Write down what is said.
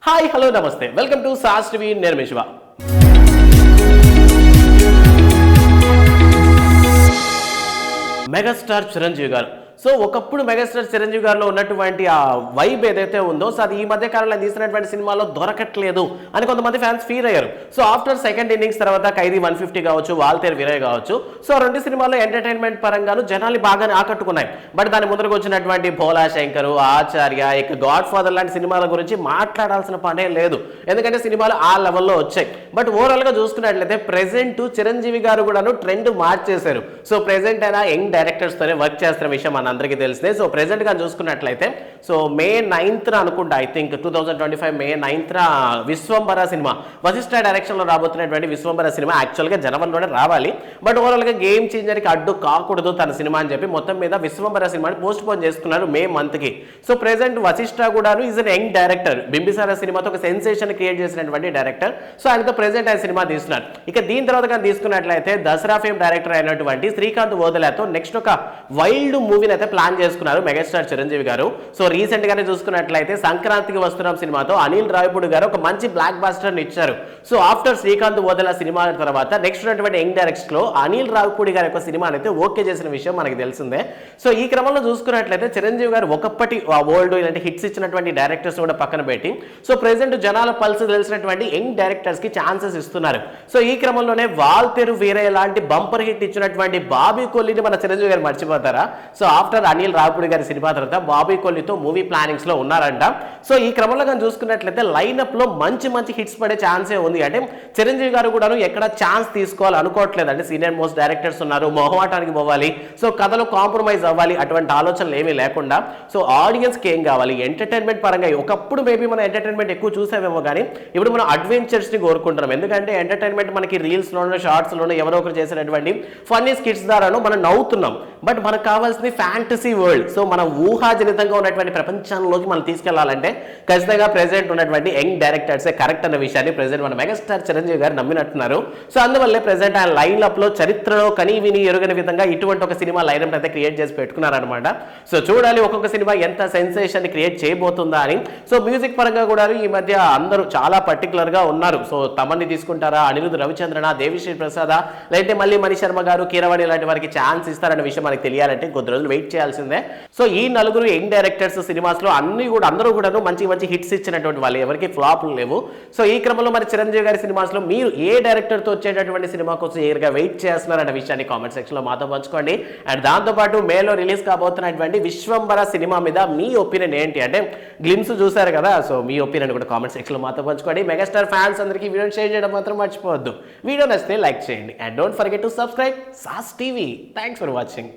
Hi hello నమస్తే welcome to sauce TV నేను మీ Shiva. Megastar Chiranjeevi గారు ఒకప్పుడు మెగాస్టార్ చిరంజీవి గారిలో ఉన్నటువంటి ఆ వైబ్ ఏదైతే ఉందో అది ఈ మధ్య కాలంలో తీసినటువంటి సినిమాలో దొరకట్లేదు అని కొంతమంది ఫ్యాన్స్ ఫీల్ అయ్యారు. ఆఫ్టర్ సెకండ్ ఇన్నింగ్స్ తర్వాత ఖైదీ 150 కావచ్చు, వాల్తేరు వీరయ్య కావచ్చు, రెండు సినిమాల్లో ఎంటర్టైన్మెంట్ పరంగాను జనాలు బాగానే ఆకట్టుకున్నాయి. బట్ దాని ముందరకు వచ్చినటువంటి భోలా శంకర్, ఆచార్య, ఇక గాడ్ ఫాదర్ లాంటి సినిమాల గురించి మాట్లాడాల్సిన పనే లేదు, ఎందుకంటే సినిమాలు ఆ లెవెల్లో వచ్చాయి. బట్ ఓవరాల్ గా చూసుకున్నట్లయితే ప్రెసెంట్ చిరంజీవి గారు కూడాను ట్రెండ్ మార్చేశారు. ప్రెసెంట్ అయినా యంగ్ డైరెక్టర్స్ తోనే వర్క్ చేస్తున్న విషయం అందరికీ తెలిసిందే. ప్రెసెంట్ గా చూసుకున్నట్లయితే మే 9th అనుకుంటా, I think 2025 May 9th Vishwambhara cinema, Vashishta direction లో రాబోతున్నటువంటి విశ్వంబర సినిమా యాక్చువల్ గా జనవరిలోనే రావాలి. బట్ ఓవరాల్ గా గేమ్ చేంజర్ కి అడ్డు కాకూడదు తన సినిమా అని చెప్పి మొత్తం మీద విశ్వంబర సినిమాని పోస్ట్ పోన్ చేసుకున్నారు మే మంత్ కి. ప్రెసెంట్ వశిష్ఠ కూడాను is an young director, Bimbisara సినిమాతో ఒక సెన్సేషన్ క్రియేట్ చేసినటువంటి డైరెక్టర్. ఆయనతో ప్రెసెంట్ ఆయన సినిమా తీస్తున్నారు. ఇక దీని తర్వాత కానీ తీసుకున్నట్లయితే దసరా ఫేమ్ డైరెక్టర్ అయినటువంటి శ్రీకాంత్ వోదలతో నెక్స్ట్ ఒక వైల్డ్ మూవీని అయితే ప్లాన్ చేసుకున్నారు మెగాస్టార్ చిరంజీవి గారు. రీసెంట్ గానే చూసుకున్నట్లయితే సంక్రాంతికి వస్తున్నాం సినిమాతో అనిల్ రావిపూడి గారు ఒక మంచి బ్లాక్ బాస్టర్ ని ఇచ్చారు. ఆఫ్టర్ శ్రీకాంత్ వోదల సినిమా తర్వాత నెక్స్ట్ ఉన్నటువంటి యంగ్ డైరెక్షన్ లో అనిల్ రావిపూడి గారి యొక్క సినిమా అయితే ఓకే చేసిన విషయం మనకి తెలిసిందే. ఈ క్రమంలో చూసుకున్నట్లయితే చిరంజీవి గారు ఒకప్పటి ఓల్డ్ ఇలాంటి హిట్స్ ఇచ్చినటువంటి డైరెక్టర్స్ కూడా పక్కన పెట్టి ప్రెసెంట్ జనాల పల్స్ తెలిసినటువంటి యంగ్ డైరెక్టర్స్ కి ఛాన్సెస్ ఇస్తున్నారు. ఈ క్రమంలోనే వాల్తేరు వీరయ్య లాంటి బంపర్ హిట్ ఇచ్చినటువంటి బాబీ కొల్లిని మన చిరంజీవి గారు మర్చిపోతారా? ఆఫ్టర్ అనిల్ రావిపూడి గారి సినిమా తర్వాత బాబీ కొల్లితో మూవీ ప్లానింగ్స్ లో ఉన్నారంట. ఈ క్రమంలో కానీ చూసుకున్నట్లయితే లైనప్ లో మంచి మంచి హిట్స్ పడే ఛాన్సే ఉంది. అంటే చిరంజీవి గారు కూడా ఎక్కడ ఛాన్స్ తీసుకోవాలి అనుకోవట్లేదు. అంటే సీనియర్ మోస్ట్ డైరెక్టర్స్ ఉన్నారు, మొహమాటానికి పోవాలి, కథలో కాంప్రమైజ్ అవ్వాలి, అటువంటి ఆలోచనలు ఏమీ లేకుండా ఆడియన్స్ కి ఏం కావాలి, ఎంటర్టైన్మెంట్ పరంగా ఒకప్పుడు మేబీ మనం ఎంటర్టైన్మెంట్ ఎక్కువ చూసామేమో, కానీ ఇప్పుడు మనం అడ్వెంచర్స్ ని కోరుకుంటున్నాం. ఎందుకంటే ఎంటర్టైన్మెంట్ మనకి రీల్స్ లోనో షార్ట్స్ లోనో ఎవరో ఒకరు చేసినటువంటి ఫన్నీ స్కిట్స్ ద్వారానో మనం నవ్వుతున్నాం. బట్ మనకు కావాల్సింది ఫ్యాంటసీ వరల్డ్. మనం ఊహాజనితంగా ఉన్నటువంటి ప్రపంచంలోకి మనం తీసుకెళ్లాలంటే ఖచ్చితంగా ప్రెసెంట్ ఉన్నటువంటి యంగ్ డైరెక్టర్స్ కరెక్ట్ అన్న విషయాన్ని ప్రెసెంట్ మన మెగాస్టార్ చిరంజీవి గారు నమ్మినట్టున్నారు. అందువల్లే ప్రెసెంట్ ఆయన లైన్అప్ లో చరిత్రలో కనీ విని ఎరుగని విధంగా ఇటువంటి ఒక సినిమా లైనప్ అయితే క్రియేట్ చేసి పెట్టుకున్నారనమాట. చూడాలి ఒక్కొక్క సినిమా ఎంత సెన్సేషన్ క్రియేట్ చేయబోతుందా అని. మ్యూజిక్ పరంగా కూడా ఈ మధ్య అందరూ చాలా పర్టికులర్ గా ఉన్నారు. తమన్ని తీసుకుంటారా, అనిరుద్ రవిచంద్రన, దేవిశ్రీ ప్రసాద్, లేదంటే మళ్ళీ మణి శర్మ గారు, కీరవాణి లాంటి వారికి ఛాన్స్ ఇస్తారన్న విషయం మనకి తెలియాలంటే కొద్ది రోజులు వెయిట్ చేయాల్సిందే. ఈ నలుగురు యంగ్ డైరెక్టర్స్ సినిమాస్ లో అందరూ కూడా మంచి మంచి హిట్స్ ఇచ్చినటువంటి వాళ్ళు, ఎవరికి ఫ్లాప్లు లేవు. ఈ క్రమంలో మరి చిరంజీవి గారి సినిమాస్ లో మీరు ఏ డైరెక్టర్ తో వచ్చేటటువంటి సినిమా కోసం ఏరుగా వెయిట్ చేస్తున్నారన్న విషయాన్ని కామెంట్ సెక్షన్ లో మాతో పంచుకోండి. అండ్ దాంతో పాటు మేలో రిలీజ్ కాబోతున్నటువంటి విశ్వంబర సినిమా మీద మీ ఒపీనియన్ ఏంటి? అంటే గ్లిమ్స్ చూసారు కదా, మీ ఒపీనియన్ కూడా కామెంట్ సెక్షన్ లో మాతో పంచుకోండి. మెగాస్టార్ ఫ్యాన్స్ అందరికీ వీడియో షేర్ చేయడం మాత్రం మర్చిపోవద్దు. వీడియో నచ్చితే లైక్ చేయండి and don't forget to subscribe sauce TV. Thanks for watching.